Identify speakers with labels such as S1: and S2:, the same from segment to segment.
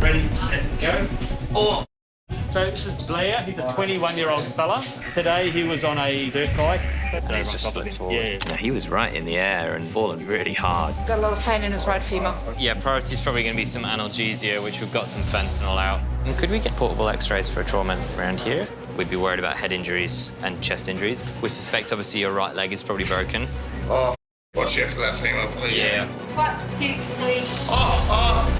S1: Ready, set, go. Oh.
S2: So this is Blair. He's a 21-year-old fella. Today he was on a dirt bike.
S3: And he's just flipped forward.
S2: Yeah.
S3: He was right in the air and fallen really hard.
S4: Got a lot of pain in his right femur.
S3: Yeah, priority is probably going to be some analgesia, which we've got some fentanyl out. And could we get portable x-rays for a trauma around here? We'd be worried about head injuries and chest injuries. We suspect, obviously, your right leg is probably broken.
S5: Oh, watch out for that femur, please.
S3: Yeah.
S4: 1, 2, 3.
S5: Oh.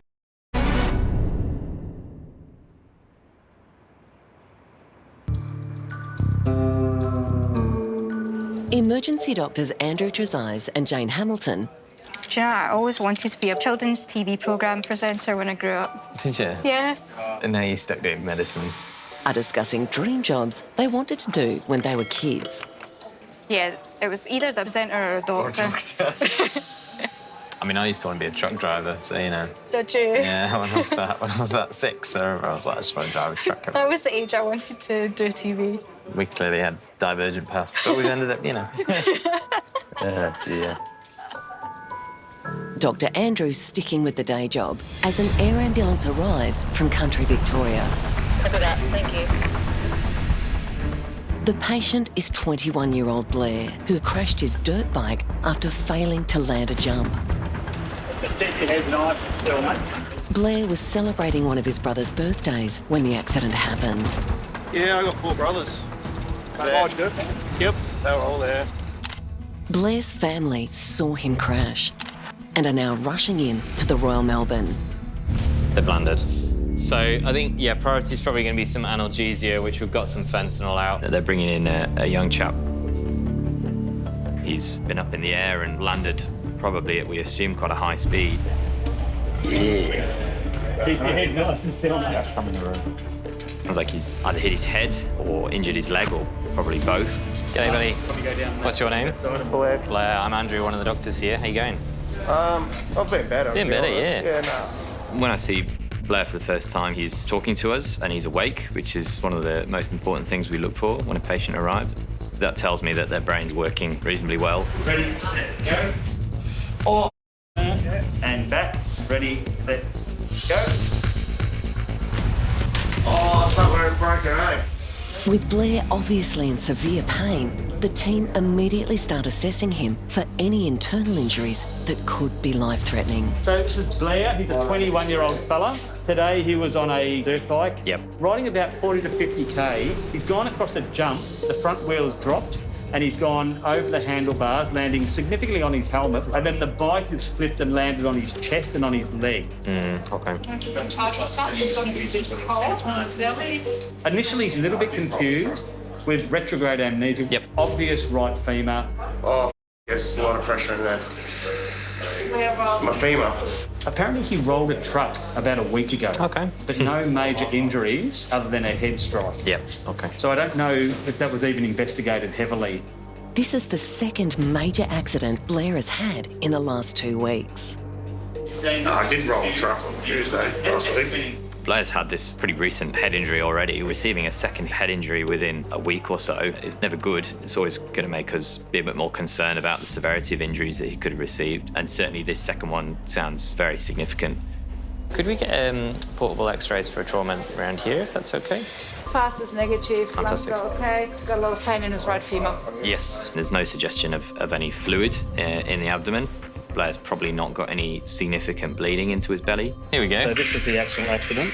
S6: Emergency doctors Andrew Trezise and Jane Hamilton.
S4: Do you know, I always wanted to be a children's TV programme presenter when I grew up.
S3: Did you?
S4: Yeah.
S3: And now you're stuck doing medicine.
S6: Are discussing dream jobs they wanted to do when they were kids.
S4: Yeah, it was either the presenter or a doctor.
S3: I mean, I used to want to be a truck driver, so, you know.
S4: Did you?
S3: Yeah, when I was about 6, I remember I was like, I just want to drive a truck.
S4: That was the age I wanted to do TV.
S3: We clearly had divergent paths, but we've ended up, you know. Oh, dear.
S6: Dr. Andrew's sticking with the day job as an air ambulance arrives from country Victoria.
S4: Look at that, thank you.
S6: The patient is 21-year-old Blair, who crashed his dirt bike after failing to land a jump.
S2: Just keep your head nice and still, mate.
S6: Blair was celebrating one of his brother's birthdays when the accident happened.
S5: Yeah, I got 4 brothers.
S2: Yep,
S5: Yep, they were all there.
S6: Blair's family saw him crash and are now rushing in to the Royal Melbourne.
S3: They've landed. So I think, yeah, priority is probably going to be some analgesia, which we've got some fentanyl out. They're bringing in a young chap. He's been up in the air and landed probably at, we assume, quite a high speed.
S2: Yeah. Keep your head nice and still, mate.
S3: Come in the room. Sounds like he's either hit his head or injured his leg, or probably both. G'day, buddy. What's your name?
S5: Blair.
S3: Blair. I'm Andrew, one of the doctors here. How you going?
S5: I've been better.
S3: Been better, yeah.
S5: Yeah, no.
S3: When I see Blair for the first time, he's talking to us and he's awake, which is one of the most important things we look for when a patient arrives. That tells me that their brain's working reasonably well.
S1: Ready, set, go.
S5: Oh.
S2: And back. Ready, set, go.
S5: Oh, it's not where it's broken, eh?
S6: With Blair obviously in severe pain, the team immediately start assessing him for any internal injuries that could be life-threatening.
S2: So this is Blair. He's a 21-year-old fella. Today he was on a dirt bike.
S3: Yep.
S2: Riding about 40 to 50k. He's gone across a jump. The front wheel's dropped and he's gone over the handlebars, landing significantly on his helmet. And then the bike has flipped and landed on his chest and on his leg.
S3: Okay.
S2: Initially, he's a little bit confused with retrograde amnesia.
S3: Yep.
S2: Obvious right femur.
S5: Oh, yes, a lot of pressure in there. My femur.
S2: Apparently, he rolled a truck about a week ago.
S3: Okay.
S2: But no major injuries other than a head strike.
S3: Yep. Okay.
S2: So I don't know if that was even investigated heavily.
S6: This is the second major accident Blair has had in the last 2 weeks.
S5: No, I did roll a truck on Tuesday last week.
S3: Blair's had this pretty recent head injury already. Receiving a second head injury within a week or so is never good. It's always going to make us be a bit more concerned about the severity of injuries that he could have received. And certainly this second one sounds very significant. Could we get portable x-rays for a trauma around here, if that's okay?
S4: Pass is negative, lungs
S3: Fantastic.
S4: are okay. He's got a lot of pain in his right femur.
S3: Yes. There's no suggestion of any fluid in the abdomen. Blair's probably not got any significant bleeding into his belly. Here we go.
S2: So this was the actual accident.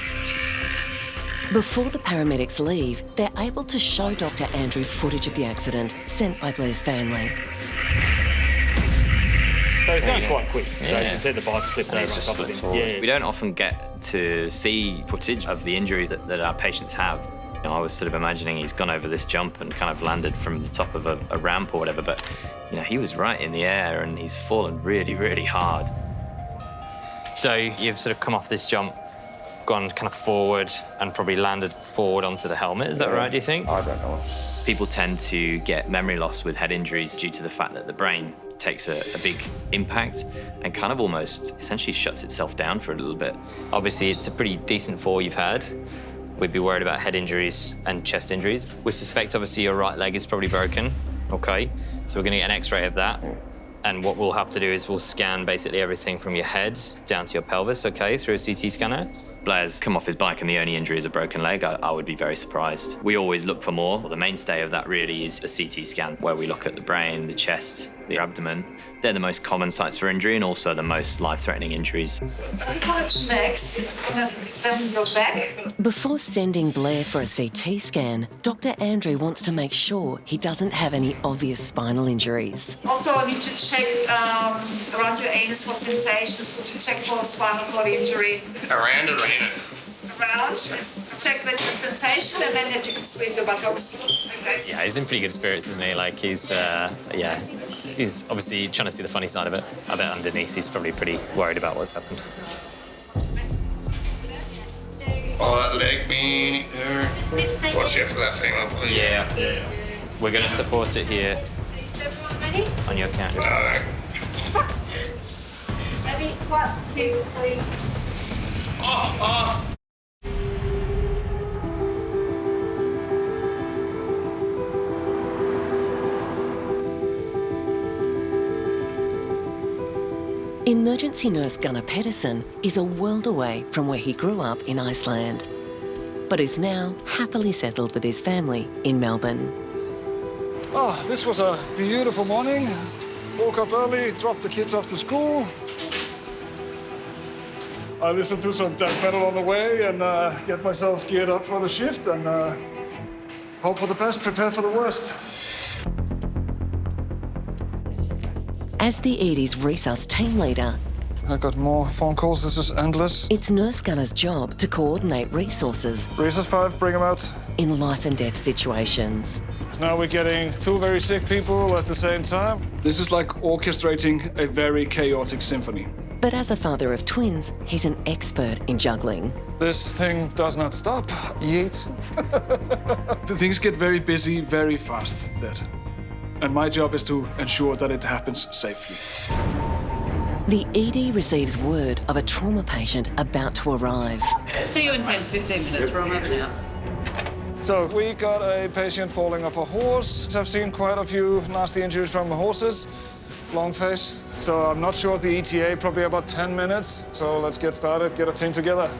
S6: Before the paramedics leave, they're able to show Dr. Andrew footage of the accident sent by Blair's family.
S2: So it's going quite quick. So
S3: Yeah.
S2: you can see the bike's flipped
S3: And
S2: over
S3: it's
S2: on
S3: just
S2: top of
S3: flipped
S2: him.
S3: forward.
S2: Yeah.
S3: We don't often get to see footage of the injury that our patients have. You know, I was sort of imagining he's gone over this jump and kind of landed from the top of a ramp or whatever, but you know, he was right in the air and he's fallen really, really hard. So you've sort of come off this jump, gone kind of forward and probably landed forward onto the helmet. Is that right, do you think?
S5: I don't know.
S3: People tend to get memory loss with head injuries due to the fact that the brain takes a big impact and kind of almost essentially shuts itself down for a little bit. Obviously, it's a pretty decent fall you've had. We'd be worried about head injuries and chest injuries. We suspect, obviously, your right leg is probably broken, okay? So we're gonna get an x-ray of that. And what we'll have to do is we'll scan basically everything from your head down to your pelvis, okay, through a CT scanner. Blair's come off his bike and the only injury is a broken leg, I would be very surprised. We always look for more. Well, the mainstay of that really is a CT scan, where we look at the brain, the chest, the abdomen. They're the most common sites for injury and also the most life-threatening injuries.
S7: Next is going to examine your back.
S6: Before sending Blair for a CT scan, Dr. Andrew wants to make sure he doesn't have any obvious spinal injuries.
S7: Also, I need to check around your anus for sensations, to check for spinal cord injury.
S5: Around or in it?
S7: Around, check with the sensation, and then you can squeeze your buttocks. Okay.
S8: Yeah, he's in pretty good spirits, isn't he? Like, he's obviously trying to see the funny side of it. I bet underneath he's probably pretty worried about what's happened.
S5: Oh, that leg being there. Watch out for that female, please.
S8: Yeah. We're going to support it here. On your count.
S7: Ready? 1, 2, 3.
S5: Oh.
S6: Emergency nurse Gunnar Pedersen is a world away from where he grew up in Iceland, but is now happily settled with his family in Melbourne.
S9: Oh, this was a beautiful morning. Woke up early, dropped the kids off to school. I listened to some death metal on the way and get myself geared up for the shift and hope for the best, prepare for the worst.
S6: As the ED's resus team leader,
S9: I got more phone calls, this is endless.
S6: it's Nurse Gunnar's job to coordinate resources
S9: Resus 5, bring them out.
S6: in life and death situations.
S9: Now we're getting 2 very sick people at the same time. This is like orchestrating a very chaotic symphony.
S6: But as a father of twins, he's an expert in juggling.
S9: This thing does not stop. Yeet. Things get very busy very fast, Dad. And my job is to ensure that it happens safely.
S6: The ED receives word of a trauma patient about to arrive.
S7: See you in 10, 15 minutes. We're on over now.
S9: So we got a patient falling off a horse. I've seen quite a few nasty injuries from horses. Long face. So I'm not sure of the ETA, probably about 10 minutes. So let's get started, get a team together.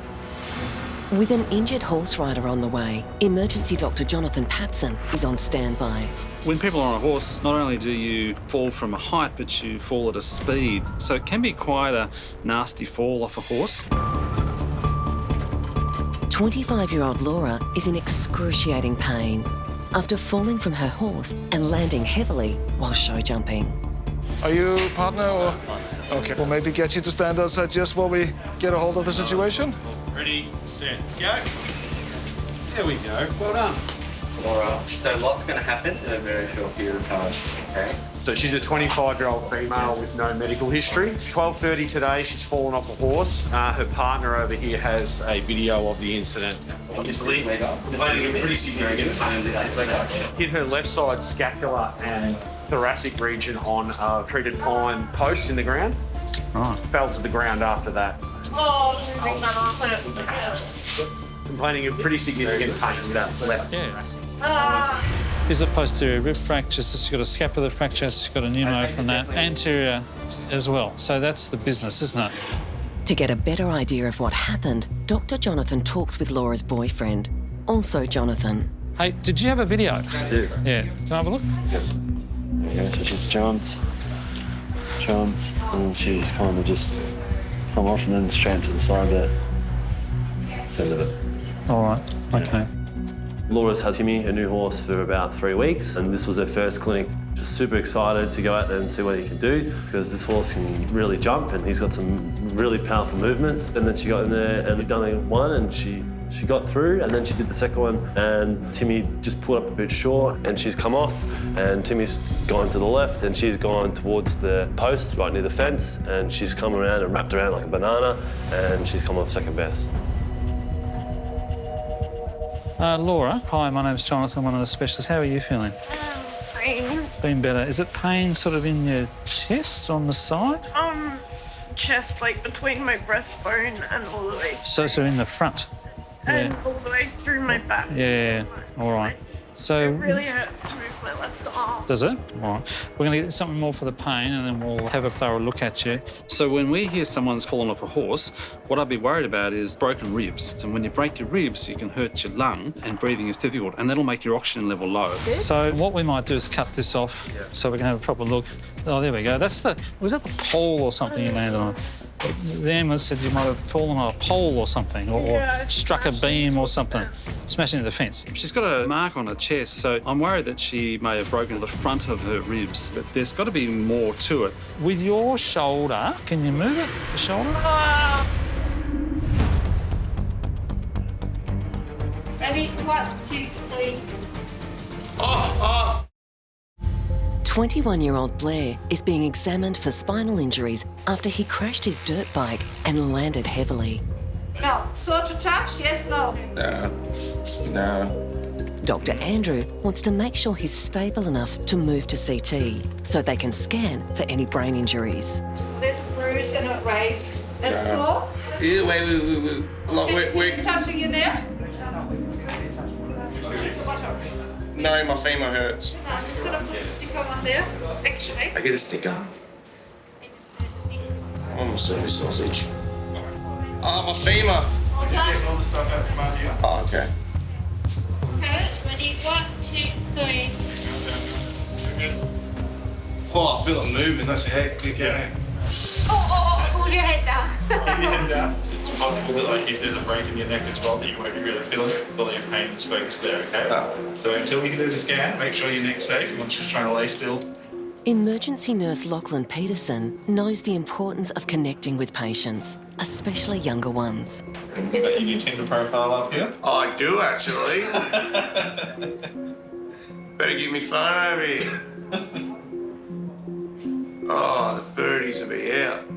S6: With an injured horse rider on the way, emergency doctor Jonathan Papson is on standby.
S10: When people are on a horse, not only do you fall from a height, but you fall at a speed. So it can be quite a nasty fall off a horse.
S6: 25-year-old Laura is in excruciating pain after falling from her horse and landing heavily while show jumping.
S9: Are you a partner or? Okay, we'll maybe get you to stand outside just while we get a hold of the situation.
S1: Ready, set, go. There we go. Well done.
S11: Laura, so lots going to happen in a very short period of time, okay?
S12: So she's a 25-year-old female with no medical history. 12:30 today, she's fallen off a horse. Her partner over here has a video of the incident.
S1: Pretty significant pain.
S12: Hit her left side scapula and thoracic region on a treated pine post in the ground.
S10: Right.
S12: Fell to the ground after that. Complaining of pretty significant pain with that left.
S10: Here's a posterior rib fracture, she's got a scapular fracture, she's got a pneumo from that, anterior as well. So that's the business, isn't it?
S6: To get a better idea of what happened, Dr. Jonathan talks with Laura's boyfriend, also Jonathan.
S10: Hey, did you have a video?
S11: I do.
S10: Yeah. Can I have a look?
S11: Yeah, so she's jumped, and she's kind of just come off and then straight to the side there. That's the end of it.
S10: All right, okay.
S11: Laura's had Timmy, her new horse, for about 3 weeks, and this was her first clinic. Just super excited to go out there and see what he can do, because this horse can really jump and he's got some really powerful movements. And then she got in there and we'd done one and she got through, and then she did the second one and Timmy just pulled up a bit short and she's come off, and Timmy's gone to the left and she's gone towards the post right near the fence, and she's come around and wrapped around like a banana, and she's come off second best.
S10: Laura, hi, my name's Jonathan, one of the specialists. How are you feeling? Been better. Is it pain sort of in your chest on the side?
S13: Chest, like between my breastbone and all the way.
S10: So in the front?
S13: And all the way through my back.
S10: Yeah, all right. So
S13: It really hurts to move my left arm.
S10: Does it? All right. We're going to get something more for the pain and then we'll have a thorough look at you. So when we hear someone's fallen off a horse, what I'd be worried about is broken ribs. And when you break your ribs, you can hurt your lung and breathing is difficult and that'll make your oxygen level low. So what we might do is cut this off so we can have a proper look. Oh, there we go. Was that the pole or something you landed on? The ambulance said you might have fallen on a pole or something, or struck a beam or something, smashed into the fence. She's got a mark on her chest, so I'm worried that she may have broken the front of her ribs, but there's got to be more to it. With your shoulder, can you move it, the shoulder?
S4: Ready? 1, 2, 3.
S6: 21-year-old Blair is being examined for spinal injuries after he crashed his dirt bike and landed heavily.
S7: No. Sore to touch? Yes, no.
S5: No.
S6: Dr. Andrew wants to make sure he's stable enough to move to CT so they can scan for any brain injuries.
S7: There's a bruise and a raise. That's sore?
S5: Yeah, wait.
S7: Wait. Touching you there?
S5: No, my femur hurts.
S7: No, I'm just going to put a sticker on there, actually.
S5: I get a sticker. I'm a silly sausage. Oh, my femur.
S7: All the
S5: stuff out from under here. Oh, okay.
S4: Okay, ready? 1, 2, 3.
S5: Oh, I feel it moving. That's hectic, eh?
S4: Hold your head down.
S14: Keep your head down. It's possible that if there's a break in your neck as well that you won't be really feeling it. Feel your pain is focused there, okay? So until we can do the scan, make sure your neck's safe. You want to just try to lay still.
S6: Emergency nurse Lachlan Peterson knows the importance of connecting with patients, especially younger ones.
S14: You got your Tinder profile up here?
S5: Oh, I do, actually. Better get me phone over here. Oh, the birdies will be out.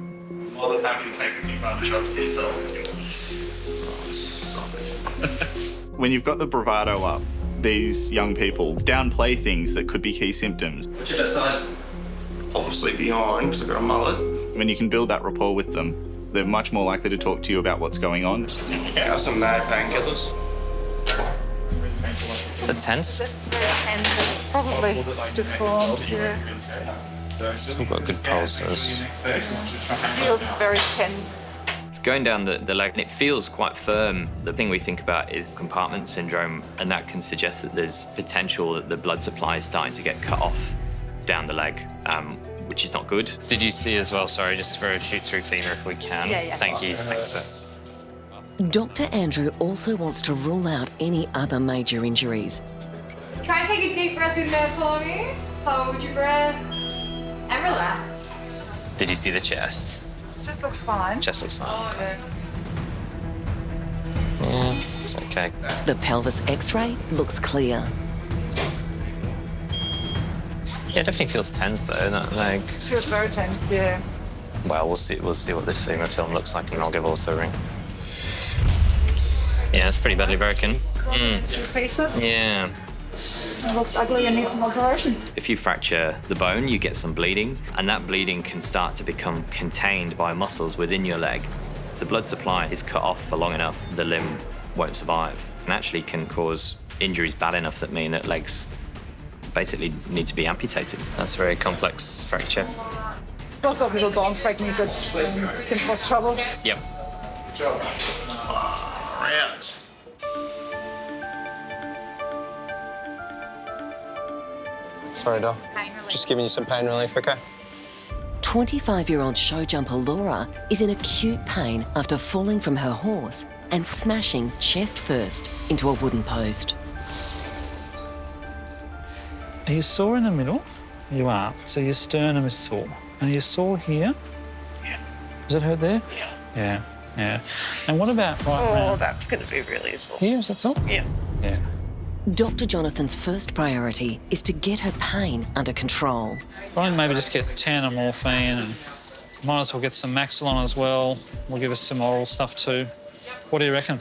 S14: More than happy to take a few bum shots to yourself.
S5: Oh, stop it.
S15: When you've got the bravado up, these young people downplay things that could be key symptoms.
S12: What's your best side?
S5: Obviously behind, because I've got a mullet.
S15: When you can build that rapport with them, they're much more likely to talk to you about what's going on.
S5: Yeah, some mad painkillers.
S8: Is it tense?
S13: It's very tense. It's probably deformed.
S8: Still got good pulses.
S13: It feels very tense.
S3: It's going down the leg and it feels quite firm. The thing we think about is compartment syndrome, and that can suggest that there's potential that the blood supply is starting to get cut off down the leg, which is not good.
S8: Did you see as well, sorry, just for a shoot through femur if we can?
S13: Yeah.
S8: Thank you. Thanks, sir.
S6: Dr. Andrew also wants to rule out any other major injuries.
S4: Try and take a deep breath in there for me. Hold your breath and relax.
S8: Did you see the chest?
S13: Just looks fine.
S8: Chest looks fine.
S13: Oh,
S8: Yeah, it's okay.
S6: The pelvis X-ray looks clear.
S8: Yeah, it definitely feels tense though, that leg.
S13: It feels very tense, yeah.
S8: Well, we'll see what this femur film looks like, and I'll give also a ring. Yeah, it's pretty badly broken.
S13: Faces?
S8: Yeah.
S13: It looks ugly and needs some operation.
S3: If you fracture the bone, you get some bleeding, and that bleeding can start to become contained by muscles within your leg. If the blood supply is cut off for long enough, the limb won't survive, and actually can cause injuries bad enough that mean that legs basically need to be amputated.
S8: That's a very complex fracture.
S13: Lots of little bone fragments that can cause trouble.
S8: Yep.
S5: Good job. Out.
S16: Sorry, doll. Just giving you some pain relief, okay?
S6: 25-year-old show jumper Laura is in acute pain after falling from her horse and smashing chest first into a wooden post.
S10: Are you sore in the middle? You are. So your sternum is sore. And you're sore here?
S13: Yeah.
S10: Does it hurt there? Yeah. And what about right round?
S13: That's going to be really sore.
S10: Here, is that sore?
S13: Yeah.
S10: Yeah.
S6: Dr. Jonathan's first priority is to get her pain under control.
S10: Probably maybe just get Tana morphine and might as well get some Maxilon as well. We'll give us some oral stuff too. What do you reckon?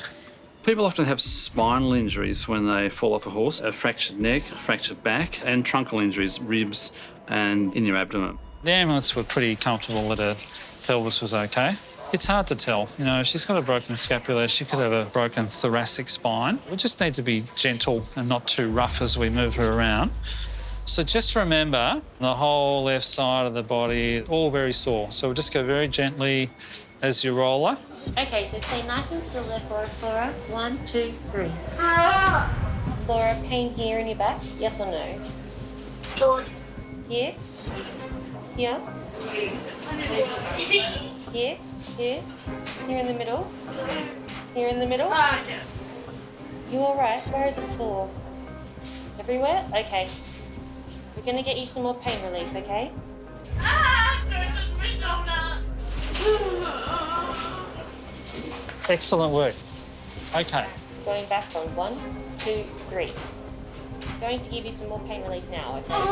S10: People often have spinal injuries when they fall off a horse, a fractured neck, a fractured back, and truncal injuries, ribs and in your abdomen. The ambulance were pretty comfortable that her pelvis was okay. It's hard to tell. You know, if she's got a broken scapula, she could have a broken thoracic spine. We just need to be gentle and not too rough as we move her around. So just remember, the whole left side of the body, all very sore. So we'll just go very gently as you roll her.
S17: Okay, so stay nice and still there for us, Laura. 1, 2, 3. Laura, pain here in your back? Yes or no? Here? Here? Here? Here? Here in the middle? Here in the middle? You all right? Where is it sore? Everywhere? Okay. We're going to get you some more pain relief, okay?
S10: Excellent work. Okay.
S17: Going back on 1, 2, 3. Going to give you some more pain relief now, okay?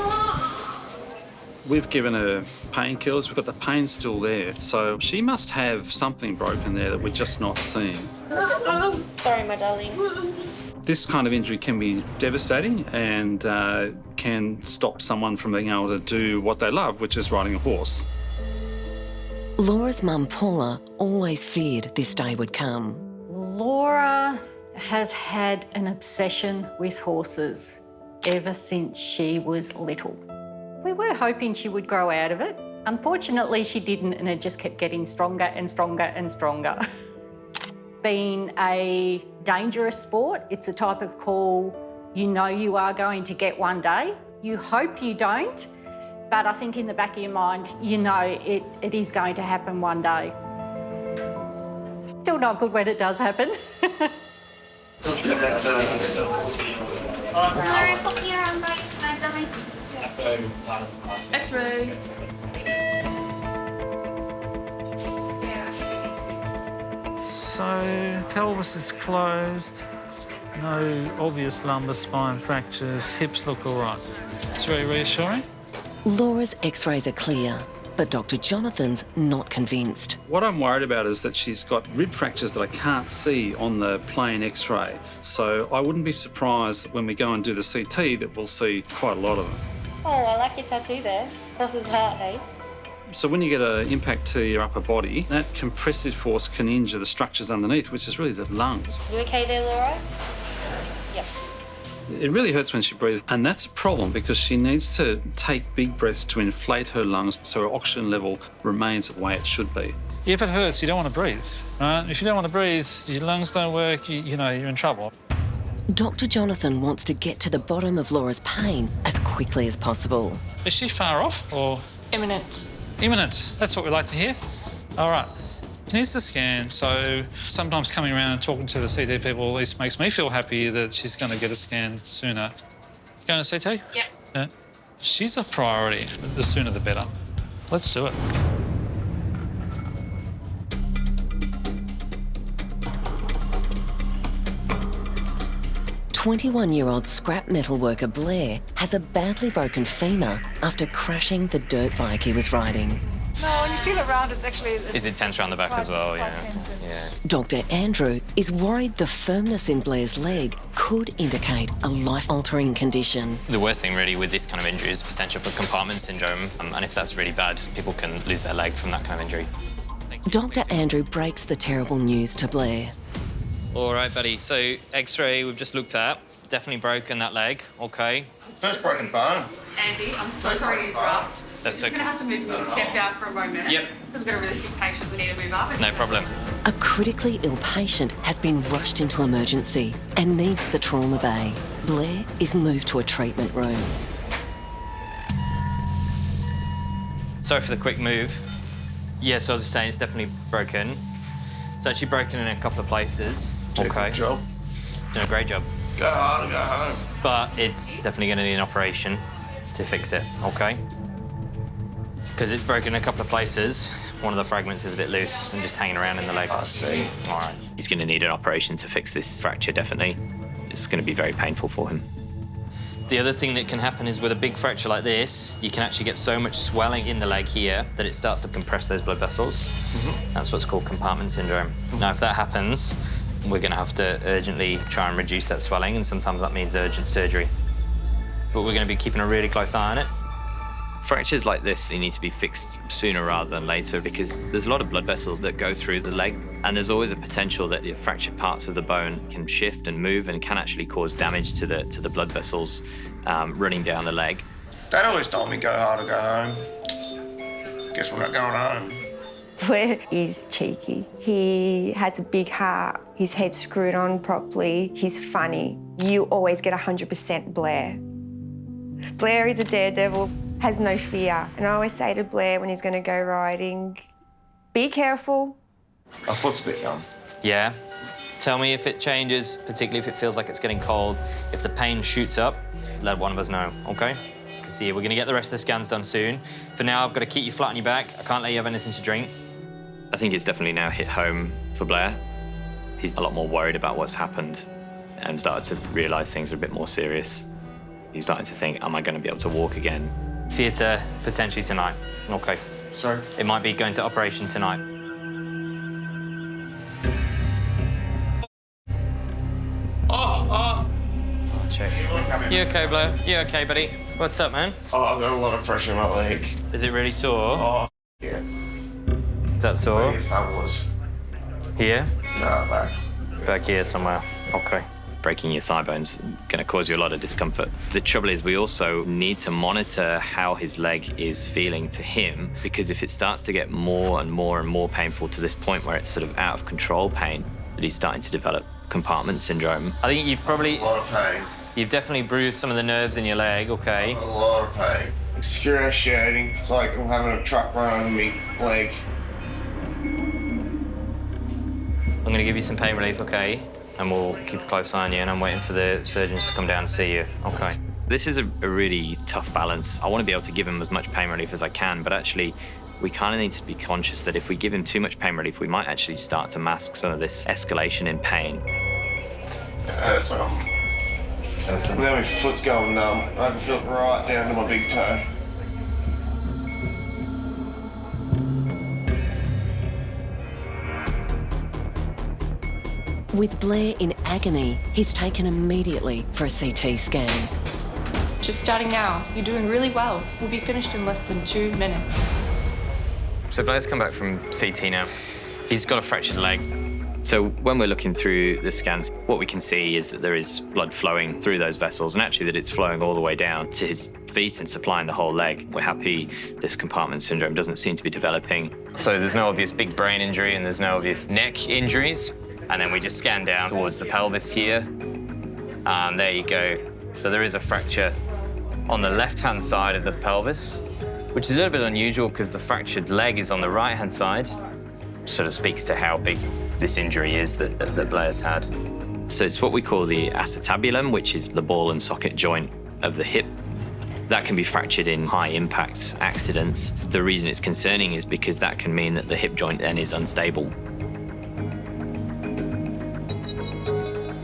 S10: We've given her painkillers, but the pain's still there. So she must have something broken there that we're just not seeing.
S17: Sorry, my darling.
S10: This kind of injury can be devastating and can stop someone from being able to do what they love, which is riding a horse.
S6: Laura's mum, Paula, always feared this day would come.
S18: Laura has had an obsession with horses ever since she was little. We were hoping she would grow out of it. Unfortunately, she didn't, and it just kept getting stronger and stronger and stronger. Being a dangerous sport, it's a type of call you know you are going to get one day. You hope you don't, but I think in the back of your mind, you know it is going to happen one day. Still not good when it does happen.
S17: Laura, put your arm right side, darling.
S13: X-ray.
S10: So, pelvis is closed, no obvious lumbar spine fractures, hips look all right. It's very reassuring.
S6: Laura's x-rays are clear, but Dr. Jonathan's not convinced.
S10: What I'm worried about is that she's got rib fractures that I can't see on the plain x-ray. So I wouldn't be surprised that when we go and do the CT that we'll see quite a lot of them.
S17: Oh, I like your tattoo there. Crosses heart, eh?
S10: So when you get an impact to your upper body, that compressive force can injure the structures underneath, which is really the lungs.
S17: You okay there, Laura? Yep.
S10: It really hurts when she breathes, and that's a problem because she needs to take big breaths to inflate her lungs so her oxygen level remains the way it should be. If it hurts, you don't want to breathe, right? If you don't want to breathe, your lungs don't work, you know, you're in trouble.
S6: Dr. Jonathan wants to get to the bottom of Laura's pain as quickly as possible.
S10: Is she far off or?
S18: Imminent.
S10: Imminent, that's what we like to hear. All right, needs the scan, so sometimes coming around and talking to the CT people at least makes me feel happy that she's going to get a scan sooner. Going to CT?
S18: Yep.
S10: Yeah. She's a priority, the sooner the better. Let's do it.
S6: "21-year-old scrap metal worker Blair has a badly broken femur after crashing the dirt bike he was riding.
S7: No, when you feel it round, it's actually...
S8: Is it tense around the back as well? Yeah.
S6: Dr. Andrew is worried the firmness in Blair's leg could indicate a life-altering condition.
S8: The worst thing really with this kind of injury is potential for compartment syndrome, and if that's really bad, people can lose their leg from that kind of injury.
S6: Dr. Andrew breaks the terrible news to Blair.
S8: All right, buddy. So X-ray we've just looked at, definitely broken that leg. Okay.
S5: First broken bone.
S19: Andy, I'm so sorry to interrupt.
S8: That's
S19: We're
S8: okay.
S19: going to have to move you step down for a moment.
S8: Yep.
S19: Because we've got a really sick patient we need to move up.
S8: No problem.
S6: A critically ill patient has been rushed into emergency and needs the trauma bay. Blair is moved to a treatment room.
S8: Sorry for the quick move. Yeah, so as I was saying, it's definitely broken. It's actually broken in a couple of places. Okay.
S5: Good job.
S8: Doing a great job.
S5: Go hard and go home.
S8: But it's definitely going to need an operation to fix it, okay? Because it's broken in a couple of places. One of the fragments is a bit loose and just hanging around in the leg.
S5: I see.
S8: All right. He's going to need an operation to fix this fracture, definitely. It's going to be very painful for him. The other thing that can happen is with a big fracture like this, you can actually get so much swelling in the leg here that it starts to compress those blood vessels. That's what's called compartment syndrome. Now, if that happens, we're going to have to urgently try and reduce that swelling, and sometimes that means urgent surgery. But we're going to be keeping a really close eye on it.
S3: Fractures like this, they need to be fixed sooner rather than later because there's a lot of blood vessels that go through the leg, and there's always a potential that the fractured parts of the bone can shift and move and can actually cause damage to the blood vessels running down the leg.
S5: Dad always told me go hard or go home. Guess we're not going home.
S20: Blair is cheeky. He has a big heart. His head's screwed on properly. He's funny. You always get 100% Blair. Blair is a daredevil, has no fear. And I always say to Blair when he's going to go riding, be careful.
S5: My foot's a bit numb.
S8: Yeah. Tell me if it changes, particularly if it feels like it's getting cold. If the pain shoots up, let one of us know, OK? See, we're going to get the rest of the scans done soon. For now, I've got to keep you flat on your back. I can't let you have anything to drink.
S3: I think it's definitely now hit home for Blair. He's a lot more worried about what's happened and started to realise things are a bit more serious. He's starting to think, am I going to be able to walk again?
S8: Theatre potentially tonight. OK.
S5: Sorry?
S8: It might be going to operation tonight. Check. You OK, Blair? You OK, buddy? What's up, man?
S5: Oh, I've got a lot of pressure in my leg.
S8: Is it really sore?
S5: Oh, yeah.
S8: Is that sore?
S5: Yes, that was.
S8: Here?
S5: No, back.
S8: Back here somewhere. OK.
S3: Breaking your thigh bone's going to cause you a lot of discomfort. The trouble is we also need to monitor how his leg is feeling to him, because if it starts to get more and more and more painful to this point where it's sort of out of control pain, that he's starting to develop compartment syndrome.
S8: I think you've probably...
S5: A lot of pain.
S8: You've definitely bruised some of the nerves in your leg, OK?
S5: A lot of pain. Excruciating. It's like I'm having a truck run over me leg.
S8: I'm going to give you some pain relief, OK? And we'll keep a close eye on you, and I'm waiting for the surgeons to come down and see you, OK?
S3: This is a really tough balance. I want to be able to give him as much pain relief as I can, but actually we kind of need to be conscious that if we give him too much pain relief, we might actually start to mask some of this escalation in pain.
S5: It hurts, man. Now my foot's going numb. I can feel it right down to my big toe.
S6: With Blair in agony, he's taken immediately for a CT scan.
S19: Just starting now. You're doing really well. We'll be finished in less than 2 minutes.
S3: So Blair's come back from CT now. He's got a fractured leg. So when we're looking through the scans, what we can see is that there is blood flowing through those vessels, and actually that it's flowing all the way down to his feet and supplying the whole leg. We're happy this compartment syndrome doesn't seem to be developing.
S8: So there's no obvious big brain injury and there's no obvious neck injuries. And then we just scan down towards the pelvis here. And there you go. So there is a fracture on the left-hand side of the pelvis, which is a little bit unusual because the fractured leg is on the right-hand side. Sort of speaks to how big this injury is that Blair's had.
S3: So it's what we call the acetabulum, which is the ball and socket joint of the hip. That can be fractured in high-impact accidents. The reason it's concerning is because that can mean that the hip joint then is unstable.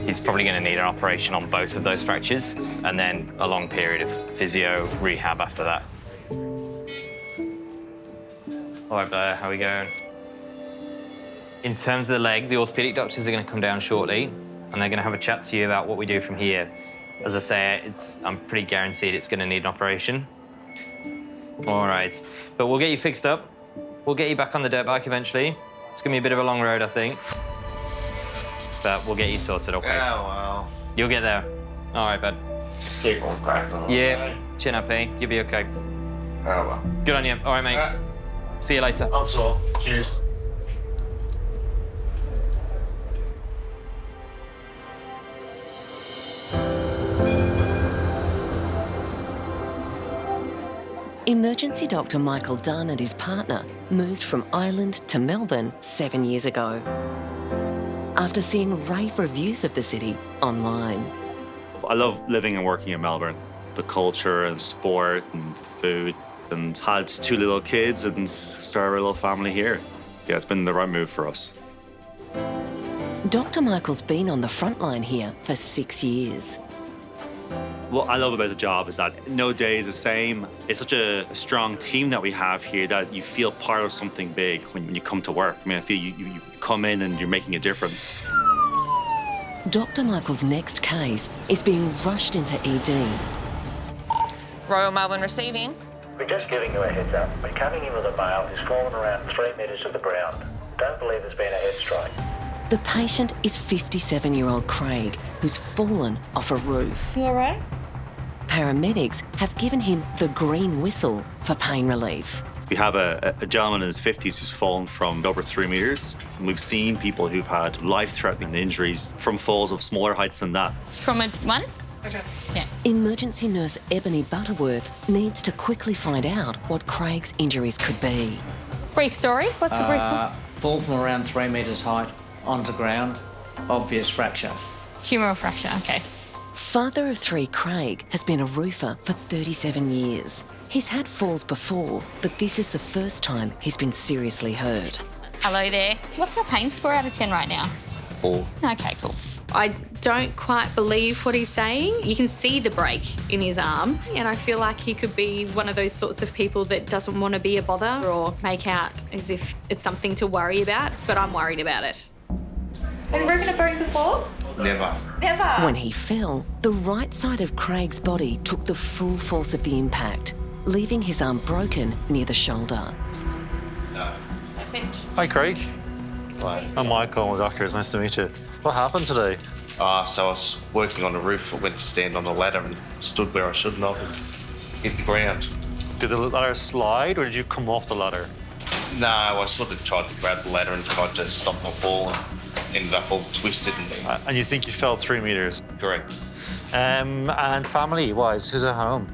S3: He's probably going to need an operation on both of those fractures and then a long period of physio rehab after that. All right, Blair, how are we going? In terms of the leg, the orthopedic doctors are going to come down shortly and they're going to have a chat to you about what we do from here. As I say, I'm pretty guaranteed it's going to need an operation. All right, but we'll get you fixed up. We'll get you back on the dirt bike eventually. It's going to be a bit of a long road, I think. But we'll get you sorted, OK?
S5: Yeah, well.
S8: You'll get there. All right, bud.
S5: Keep on cracking on.
S8: Yeah, chin up, eh? You'll be OK.
S5: Oh, well.
S8: Good on you. All right, mate. See you later.
S5: I'm sore. Cheers.
S6: Emergency doctor Michael Dunne and his partner moved from Ireland to Melbourne 7 years ago, after seeing rave reviews of the city online.
S21: I love living and working in Melbourne. The culture and sport and food, and had 2 little kids and started a little family here. Yeah, it's been the right move for us.
S6: Dr. Michael's been on the front line here for 6 years.
S21: What I love about the job is that no day is the same. It's such a strong team that we have here that you feel part of something big when you come to work. I mean, I feel you come in and you're making a difference.
S6: Dr. Michael's next case is being rushed into ED.
S22: Royal Melbourne receiving.
S2: We're just giving you a heads up. We're coming in with a male who's fallen around 3 metres to the ground. Don't believe there's been a head strike.
S6: The patient is 57-year-old Craig, who's fallen off a roof.
S17: You all right?
S6: Paramedics have given him the green whistle for pain relief.
S21: We have a gentleman in his 50s who's fallen from over 3 metres. And we've seen people who've had life-threatening injuries from falls of smaller heights than that.
S22: Trauma 1? Okay. Yeah.
S6: Emergency nurse Ebony Butterworth needs to quickly find out what Craig's injuries could be.
S22: Brief story. What's the brief story?
S23: Fall from around 3 metres height onto ground. Obvious fracture.
S22: Humeral fracture, okay.
S6: Father of 3 Craig has been a roofer for 37 years. He's had falls before, but this is the first time he's been seriously hurt.
S22: Hello there. What's your pain score out of 10 right now?
S21: 4.
S22: Okay, cool.
S24: I don't quite believe what he's saying. You can see the break in his arm, and I feel like he could be one of those sorts of people that doesn't want to be a bother or make out as if it's something to worry about, but I'm worried about it.
S4: Have you broken a bone before?
S5: Never.
S4: Never.
S6: When he fell, the right side of Craig's body took the full force of the impact, leaving his arm broken near the shoulder.
S14: Hi, Craig. Hi. I'm Michael, I'm the doctor. It's nice to meet you. What happened today?
S5: So I was working on the roof. I went to stand on the ladder and stood where I shouldn't have and hit the ground.
S14: Did the ladder slide or did you come off the ladder?
S5: No, I sort of tried to grab the ladder and tried to stop my fall and ended up all twisted.
S14: And you think you fell 3 metres?
S5: Correct.
S14: And family-wise, who's at home?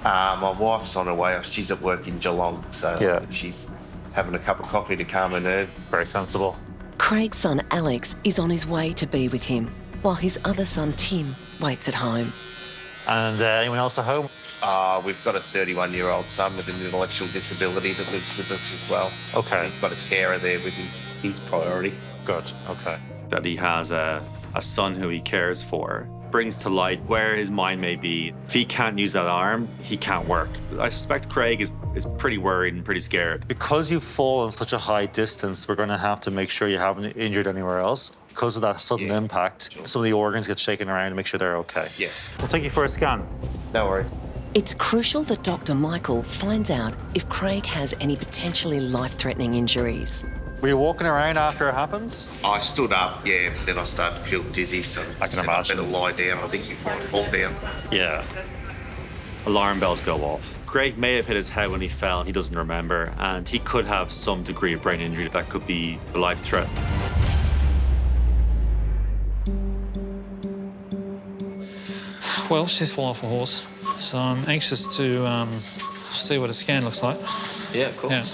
S5: My wife's on her way. She's at work in Geelong, so
S14: Yeah.
S5: she's having a cup of coffee to calm her nerve.
S14: Very sensible.
S6: Craig's son Alex is on his way to be with him, while his other son Tim waits at home.
S14: And anyone else at home?
S5: We've got a 31-year-old son with an intellectual disability that lives with us as well.
S14: Okay.
S5: He's got a carer there with him. He's priority.
S14: Good, okay.
S21: That he has a son who he cares for brings to light where his mind may be. If he can't use that arm, he can't work. I suspect Craig is pretty worried and pretty scared.
S14: Because you've fallen such a high distance, we're going to have to make sure you haven't injured anywhere else. Because of that sudden impact, some of the organs get shaken around to make sure they're okay.
S5: Yeah.
S14: We'll take you for a scan.
S5: No worries.
S6: It's crucial that Dr. Michael finds out if Craig has any potentially life-threatening injuries.
S14: Were you walking around after it happens?
S5: I stood up, yeah, but then I started to feel dizzy, so
S14: I can imagine.
S5: I better lie down, I think, before I fall down.
S14: Yeah.
S21: Alarm bells go off. Craig may have hit his head when he fell, he doesn't remember, and he could have some degree of brain injury that could be a life threat.
S10: Well, she's fallen off a horse, so I'm anxious to see what a scan looks like.
S3: Yeah, of course.
S10: Yeah.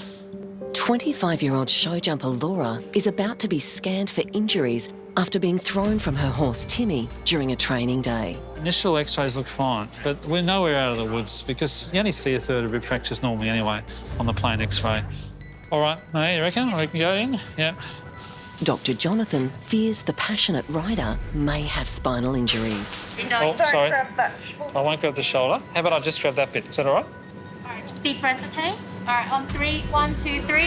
S6: 25-year-old show jumper Laura is about to be scanned for injuries after being thrown from her horse Timmy during a training day.
S10: Initial x-rays look fine, but we're nowhere out of the woods because you only see a third of rib fractures normally anyway on the plain x-ray. All right, mate, you reckon? We can go in? Yeah.
S6: Dr. Jonathan fears the passionate rider may have spinal injuries.
S10: Oh, sorry. I won't grab the shoulder. How about I just grab that bit? Is that all right?
S22: All right, just deep breaths, okay? All right, on 3, 1, 2, 3.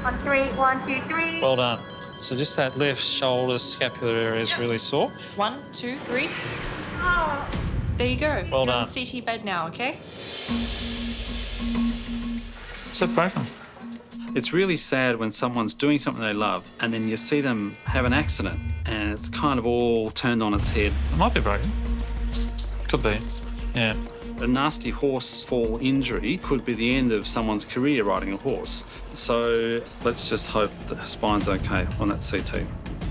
S22: On 3, 1, 2, 3.
S10: Well done. So just that left shoulder scapular area is really sore.
S19: 1, 2, 3. There you go.
S10: Well
S19: You're on
S10: done.
S19: CT bed now, okay?
S10: Is it broken? It's really sad when someone's doing something they love and then you see them have an accident and it's kind of all turned on its head. It might be broken. Could be, yeah. A nasty horse fall injury could be the end of someone's career riding a horse. So let's just hope the spine's okay on that CT.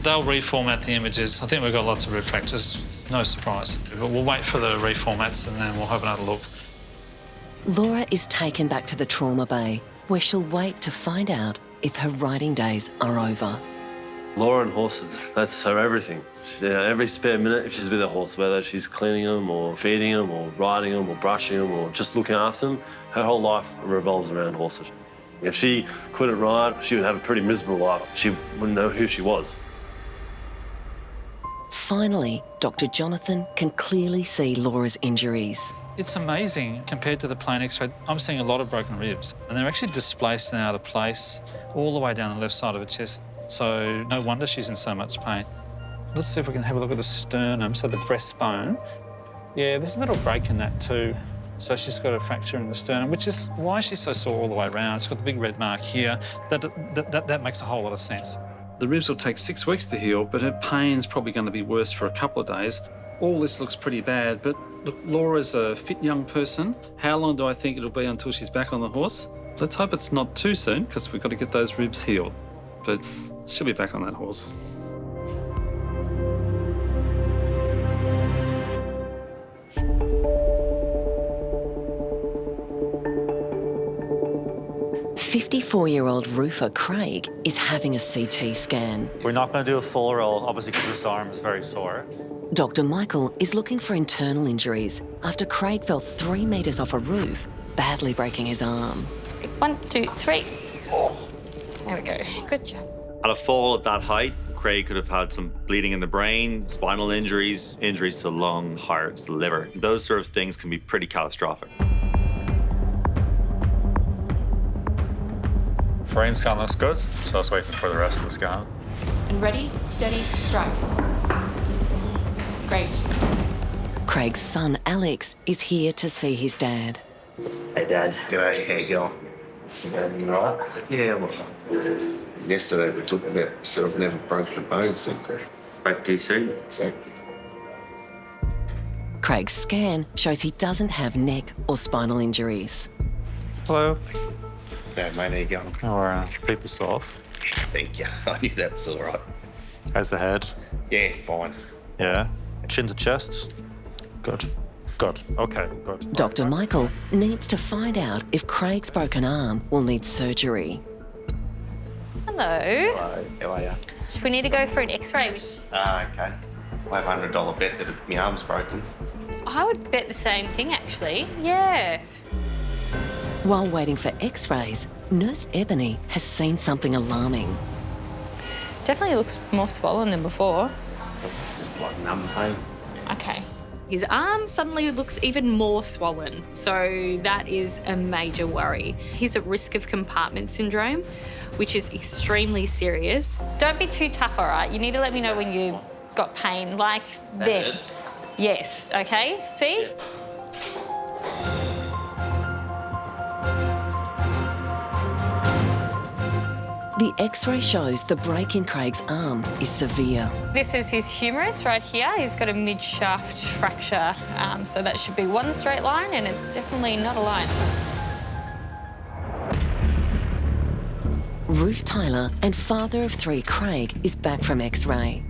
S10: They'll reformat the images. I think we've got lots of rib fractures, no surprise. But we'll wait for the reformats and then we'll have another look.
S6: Laura is taken back to the trauma bay, where she'll wait to find out if her riding days are over.
S11: Laura and horses, that's her everything. Every spare minute, if she's with a horse, whether she's cleaning them or feeding them or riding them or brushing them or just looking after them, her whole life revolves around horses. If she couldn't ride, she would have a pretty miserable life. She wouldn't know who she was.
S6: Finally, Dr. Jonathan can clearly see Laura's injuries.
S10: It's amazing compared to the plain x-ray. I'm seeing a lot of broken ribs and they're actually displaced and out of place all the way down the left side of her chest. So no wonder she's in so much pain. Let's see if we can have a look at the sternum, so the breastbone. Yeah, there's a little break in that too. So she's got a fracture in the sternum, which is why she's so sore all the way around. She's got the big red mark here. That makes a whole lot of sense. The ribs will take 6 weeks to heal, but her pain's probably going to be worse for a couple of days. All this looks pretty bad, but look, Laura's a fit young person. How long do I think it'll be until she's back on the horse? Let's hope it's not too soon, because we've got to get those ribs healed. But she'll be back on that horse.
S6: "54-year-old roofer Craig is having a CT scan.
S21: We're not going to do a full roll, obviously, because this arm is very sore.
S6: Dr. Michael is looking for internal injuries after Craig fell 3 metres off a roof, badly breaking his arm.
S24: 1, 2, 3. There we go. Good job.
S21: At a fall at that height, Craig could have had some bleeding in the brain, spinal injuries, injuries to the lung, heart, the liver. Those sort of things can be pretty catastrophic.
S14: Brain scan looks good, so I was waiting for the rest of the scan.
S19: And ready, steady, strike. Great.
S6: Craig's son, Alex, is here to see his dad.
S1: Hey, Dad.
S2: G'day, how you going?
S1: You all right?
S2: Yeah, look. Yesterday we took about sort of never broken a bone, so
S1: Broke too soon?
S2: Exactly.
S6: Craig's scan shows he doesn't have neck or spinal injuries.
S14: Hello.
S2: Yeah, mate, how you going?
S14: I'll take this off.
S2: Thank you. I knew that was all right.
S14: How's the head?
S2: Yeah, fine.
S14: Yeah. Chin to chest? Good. Good. Okay, good.
S6: Dr. Michael needs to find out if Craig's broken arm will need surgery.
S4: Hello.
S2: Hello, how are you?
S4: We need to go for an x-ray.
S2: Okay. I have $100 bet that my arm's broken.
S4: I would bet the same thing, actually. Yeah.
S6: While waiting for x-rays, Nurse Ebony has seen something alarming.
S24: Definitely looks more swollen than before.
S2: Just like numb pain.
S24: Okay. His arm suddenly looks even more swollen, so that is a major worry. He's at risk of compartment syndrome, which is extremely serious. Don't be too tough, all right? You need to let me know when you've got pain, like then. Yes, okay? See?
S6: The x-ray shows the break in Craig's arm is severe.
S24: This is his humerus right here. He's got a mid-shaft fracture, so that should be one straight line, and it's definitely not a line.
S6: Ruth Tyler and father of 3 Craig is back from x-ray.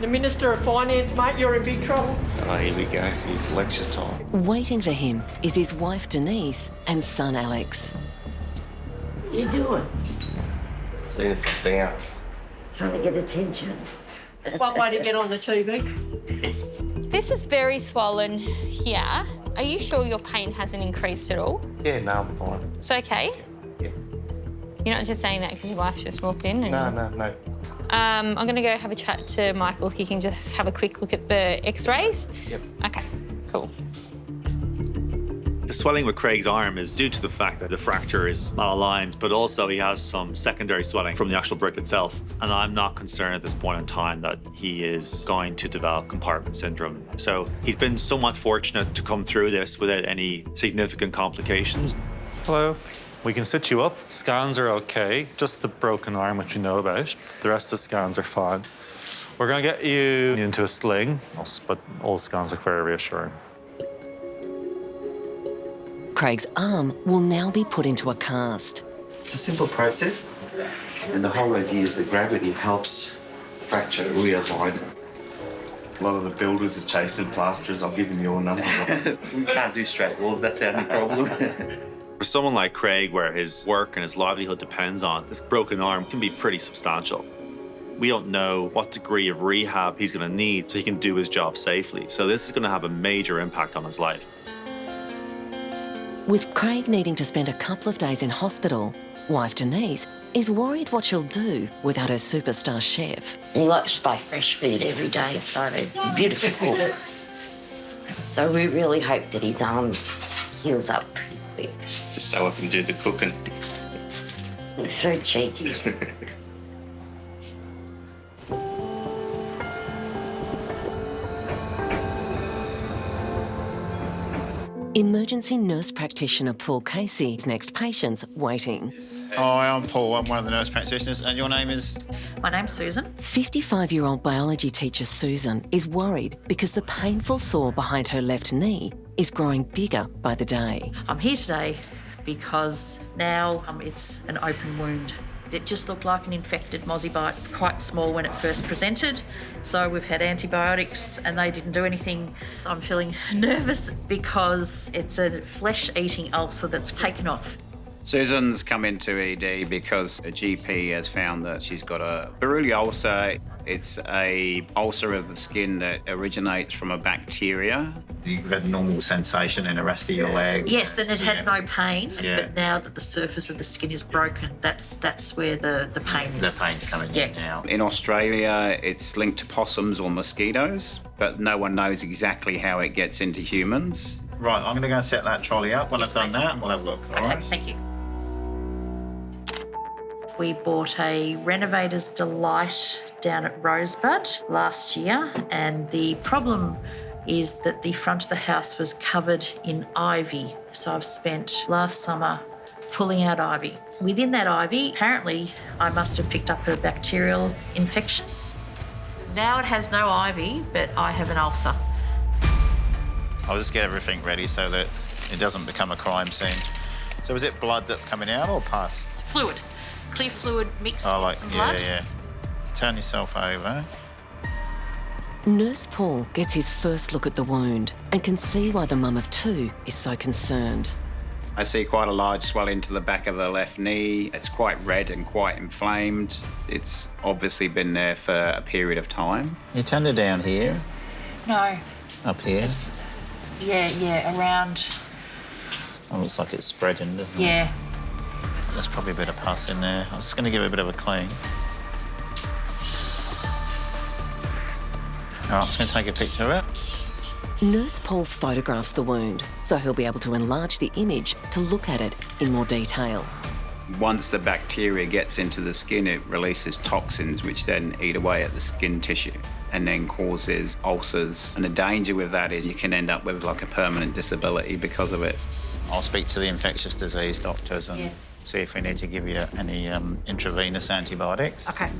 S9: The Minister of Finance, mate, you're in big trouble.
S2: Oh, here we go. It's lecture time.
S6: Waiting for him is his wife Denise and son Alex.
S9: What are you doing?
S2: Seeing if I bounce.
S9: Trying to get attention. One way to get on the TV.
S24: This is very swollen here. Are you sure your pain hasn't increased at all?
S2: Yeah, no, I'm fine.
S24: It's okay?
S2: Yeah.
S24: You're not just saying that because your wife just walked in? And
S2: No.
S24: I'm going to go have a chat to Michael. He can just have a quick look at the x-rays.
S2: Yep.
S24: Okay, cool.
S21: The swelling with Craig's arm is due to the fact that the fracture is not aligned, but also he has some secondary swelling from the actual brick itself. And I'm not concerned at this point in time that he is going to develop compartment syndrome. So he's been somewhat fortunate to come through this without any significant complications.
S14: Hello. We can sit you up. Scans are okay. Just the broken arm, which you know about. The rest of the scans are fine. We're going to get you into a sling, but all scans look very reassuring.
S6: Craig's arm will now be put into a cast.
S1: It's a simple process, and the whole idea is that gravity helps fracture realign.
S2: A lot of the builders are chasing plasterers. I'm giving you a number.
S1: We can't do straight walls, that's our only problem.
S21: For someone like Craig, where his work and his livelihood depends on, this broken arm can be pretty substantial. We don't know what degree of rehab he's going to need so he can do his job safely. So this is going to have a major impact on his life.
S6: With Craig needing to spend a couple of days in hospital, wife Denise is worried what she'll do without her superstar chef.
S9: He likes to buy fresh food every day, so beautiful cook. So we really hope that his arm heals up pretty quick.
S1: Just so I can do the cooking.
S9: It's so cheeky.
S6: Emergency nurse practitioner Paul Casey's next patient's waiting.
S12: Hi, I'm Paul. I'm one of the nurse practitioners. And your name is?
S13: My name's Susan.
S6: 55-year-old biology teacher Susan is worried because the painful sore behind her left knee is growing bigger by the day.
S13: I'm here today because now it's an open wound. It just looked like an infected mozzie bite, quite small when it first presented. So we've had antibiotics and they didn't do anything. I'm feeling nervous because it's a flesh-eating ulcer that's taken off.
S15: Susan's come into ED because a GP has found that she's got a bacterial ulcer. It's a ulcer of the skin that originates from a bacteria.
S12: You've had normal sensation in the rest of your leg.
S13: Yes, and it had no pain,
S12: Yeah.
S13: but now that the surface of the skin is broken, that's where the pain is.
S12: The pain's coming in now.
S15: In Australia, it's linked to possums or mosquitoes, but no one knows exactly how it gets into humans.
S12: Right, I'm going to go and set that trolley up. When I've done that, we'll have a look. All
S13: Okay,
S12: right?
S13: thank you. We bought a Renovator's Delight down at Rosebud last year, and the problem is that the front of the house was covered in ivy. So I've spent last summer pulling out ivy. Within that ivy, apparently I must have picked up a bacterial infection. Now it has no ivy, but I have an ulcer.
S12: I'll just get everything ready so that it doesn't become a crime scene. So is it blood that's coming out or pus?
S13: Fluid. Clear fluid mixed
S12: Oh,
S13: with some blood.
S12: yeah. Turn yourself over.
S6: Nurse Paul gets his first look at the wound and can see why the mum of two is so concerned.
S15: I see quite a large swelling to the back of the left knee. It's quite red and quite inflamed. It's obviously been there for a period of time.
S12: You turn it down here,
S13: No.
S12: up here.
S13: Yeah, around.
S12: Oh, looks like it's spreading, doesn't it?
S13: Yeah.
S12: There's probably a bit of pus in there. I'm just going to give it a bit of a clean. All right, I'm just going to take a picture of it.
S6: Nurse Paul photographs the wound, so he'll be able to enlarge the image to look at it in more detail.
S15: Once the bacteria gets into the skin, it releases toxins which then eat away at the skin tissue and then causes ulcers. And the danger with that is you can end up with like a permanent disability because of it.
S12: I'll speak to the infectious disease doctors and see if we need to give you any intravenous antibiotics.
S13: Okay.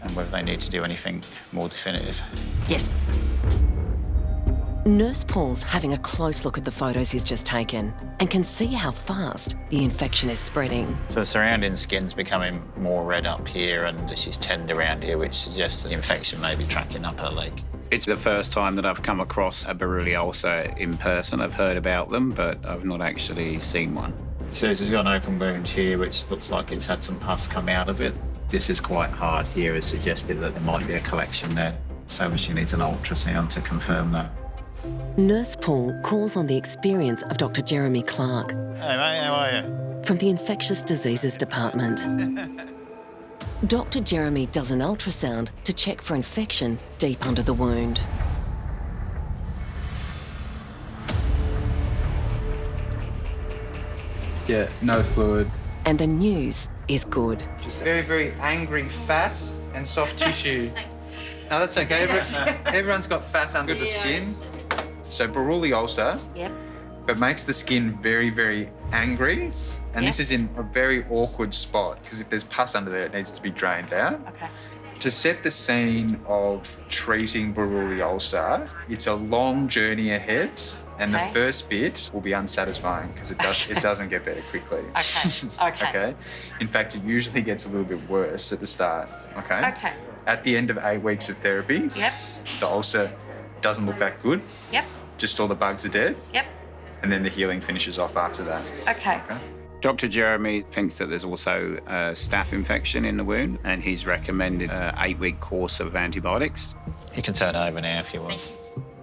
S12: And whether they need to do anything more definitive.
S13: Yes.
S6: Nurse Paul's having a close look at the photos he's just taken and can see how fast the infection is spreading.
S12: So the surrounding skin's becoming more red up here and she's tender around here, which suggests the infection may be tracking up her leg.
S15: It's the first time that I've come across a bacterial ulcer in person. I've heard about them, but I've not actually seen one.
S12: So she's got an open wound here, which looks like it's had some pus come out of it. This is quite hard here, it's suggested that there might be a collection there. So she needs an ultrasound to confirm that.
S6: Nurse Paul calls on the experience of Dr. Jeremy Clark
S12: Hey mate, how are you?
S6: from the Infectious Diseases Department. Dr. Jeremy does an ultrasound to check for infection deep under the wound.
S16: Yeah, no fluid.
S6: And the news is good.
S16: Just very, very angry fat and soft tissue. No, that's okay. Everyone's got fat under the skin. So bacterial ulcer, but makes the skin very, very angry. And this is in a very awkward spot because if there's pus under there, it needs to be drained out.
S13: Okay.
S16: To set the scene of treating bacterial ulcer, it's a long journey ahead. And the first bit will be unsatisfying because it doesn't get better quickly.
S13: Okay.
S16: Okay. In fact, it usually gets a little bit worse at the start. Okay.
S13: Okay.
S16: At the end of 8 weeks of therapy, the ulcer doesn't look that good.
S13: Yep.
S16: Just all the bugs are dead.
S13: Yep.
S16: And then the healing finishes off after that.
S13: Okay.
S15: Dr. Jeremy thinks that there's also a staph infection in the wound, and he's recommended an 8-week course of antibiotics.
S12: You can turn over now if you want.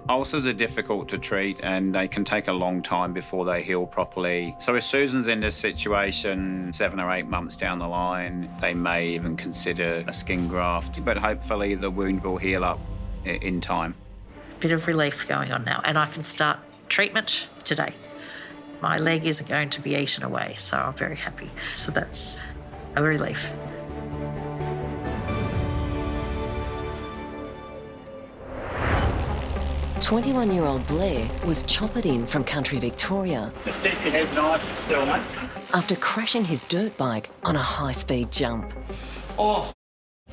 S15: Ulcers are difficult to treat and they can take a long time before they heal properly. So if Susan's in this situation 7 or 8 months down the line, they may even consider a skin graft, but hopefully the wound will heal up in time.
S13: Bit of relief going on now, and I can start treatment today. My leg isn't going to be eaten away, so I'm very happy. So that's a relief.
S6: 21-year-old Blair was choppered in from country Victoria
S12: Just keep your head nice and still, mate.
S6: after crashing his dirt bike on a high-speed jump.
S5: Oh,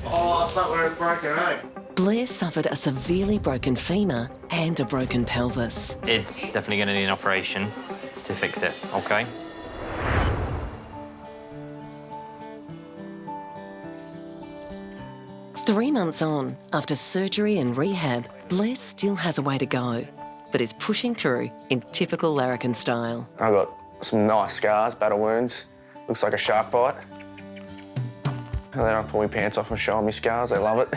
S5: I thought we were broken, eh?
S6: Blair suffered a severely broken femur and a broken pelvis.
S3: It's definitely going to need an operation to fix it, okay?
S6: Three months on, after surgery and rehab, Blair still has a way to go, but is pushing through in typical larrikin style.
S5: I got some nice scars, battle wounds. Looks like a shark bite. And then I pull my pants off and show them my scars. They love it.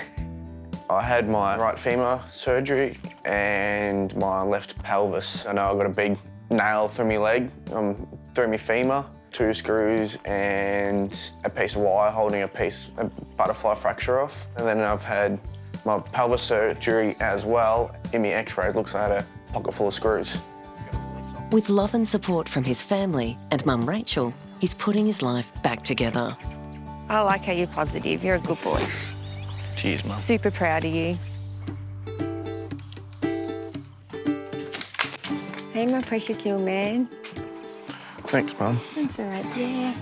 S5: I had my right femur surgery and my left pelvis. I know I got a big nail through my leg, through my femur, 2 screws and a piece of wire holding a butterfly fracture off. And then I've had my pelvis surgery as well. In my x-rays, looks like I had a pocket full of screws.
S6: With love and support from his family and mum Rachel, he's putting his life back together.
S7: I like how you're positive. You're a good boy.
S5: Cheers, Mum.
S7: Super proud of you. Hey, my precious little man.
S5: Thanks, Mum.
S7: That's all right, yeah.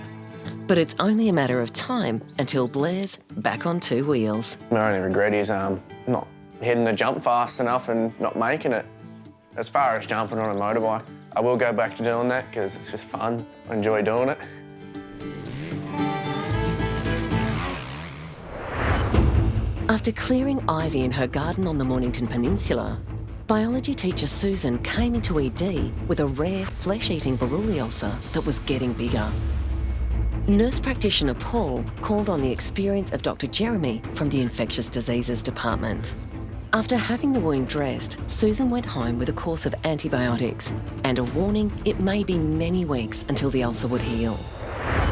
S6: But it's only a matter of time until Blair's back on 2 wheels.
S5: My only regret is not hitting the jump fast enough and not making it. As far as jumping on a motorbike, I will go back to doing that because it's just fun. I enjoy doing it.
S6: After clearing ivy in her garden on the Mornington Peninsula, biology teacher Susan came into ED with a rare flesh-eating Buruli ulcer that was getting bigger. Nurse practitioner Paul called on the experience of Dr. Jeremy from the Infectious Diseases Department. After having the wound dressed, Susan went home with a course of antibiotics and a warning it may be many weeks until the ulcer would heal.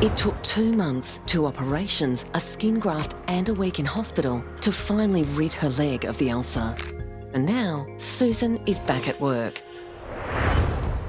S6: It took 2 months, 2 operations, a skin graft and a week in hospital to finally rid her leg of the ulcer. And now, Susan is back at work.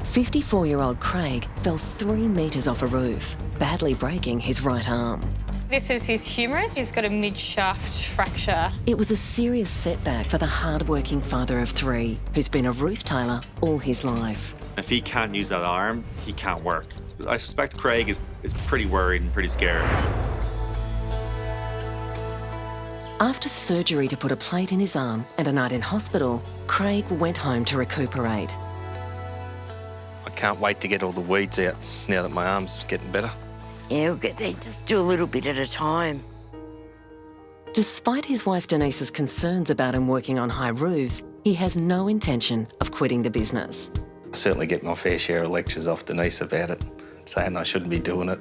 S6: 54-year-old Craig fell 3 metres off a roof, badly breaking his right arm.
S24: This is his humerus. He's got a mid-shaft fracture.
S6: It was a serious setback for the hard-working father of 3, who's been a roof tiler all his life.
S21: If he can't use that arm, he can't work. I suspect Craig is pretty worried and pretty scared.
S6: After surgery to put a plate in his arm and a night in hospital, Craig went home to recuperate.
S8: I can't wait to get all the weeds out now that my arm's getting better.
S9: Yeah, we'll get there. Just do a little bit at a time.
S6: Despite his wife Denise's concerns about him working on high roofs, he has no intention of quitting the business.
S8: I certainly get my fair share of lectures off Denise about it, saying I shouldn't be doing it.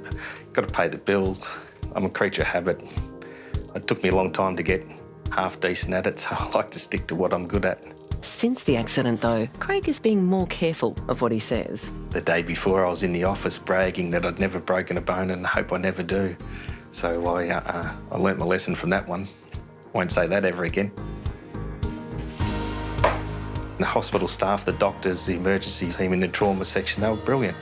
S8: Got to pay the bills. I'm a creature of habit. It took me a long time to get half decent at it, so I like to stick to what I'm good at.
S6: Since the accident, though, Craig is being more careful of what he says.
S8: The day before, I was in the office bragging that I'd never broken a bone and hope I never do. So I learnt my lesson from that one. Won't say that ever again. The hospital staff, the doctors, the emergency team in the trauma section, they were brilliant.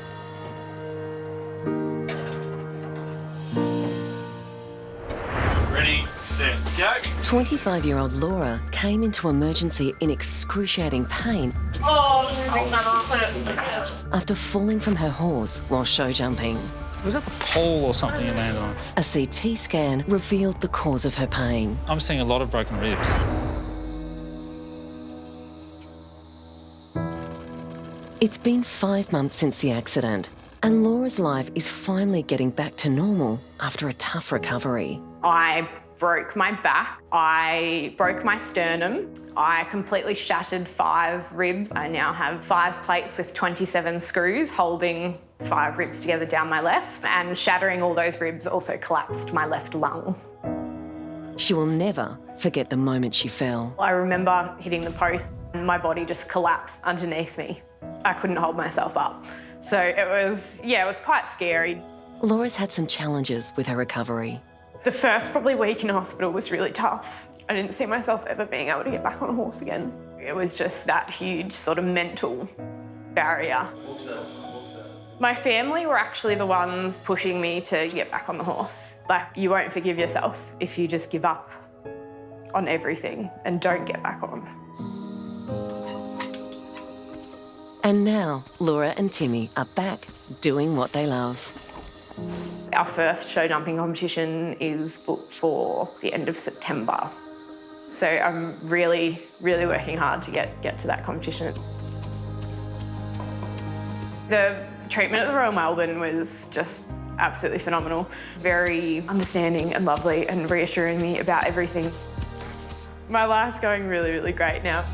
S12: Ready, set, go.
S6: 25-year-old Laura came into emergency in excruciating pain after falling from her horse while show jumping.
S10: Was that the pole or something you landed on?
S6: A CT scan revealed the cause of her pain.
S10: I'm seeing a lot of broken ribs.
S6: It's been 5 months since the accident, and Laura's life is finally getting back to normal after a tough recovery.
S18: I broke my back, I broke my sternum, I completely shattered 5 ribs. I now have 5 plates with 27 screws holding 5 ribs together down my left, and shattering all those ribs also collapsed my left lung.
S6: She will never forget the moment she fell.
S18: I remember hitting the post and my body just collapsed underneath me. I couldn't hold myself up. So it was quite scary.
S6: Laura's had some challenges with her recovery.
S18: The first probably week in hospital was really tough. I didn't see myself ever being able to get back on a horse again. It was just that huge sort of mental barrier. My family were actually the ones pushing me to get back on the horse. Like, you won't forgive yourself if you just give up on everything and don't get back on.
S6: And now, Laura and Timmy are back doing what they love.
S18: Our first show jumping competition is booked for the end of September. So I'm really, really working hard to get to that competition. The treatment at the Royal Melbourne was just absolutely phenomenal. Very understanding and lovely and reassuring me about everything. My life's going really, really great now.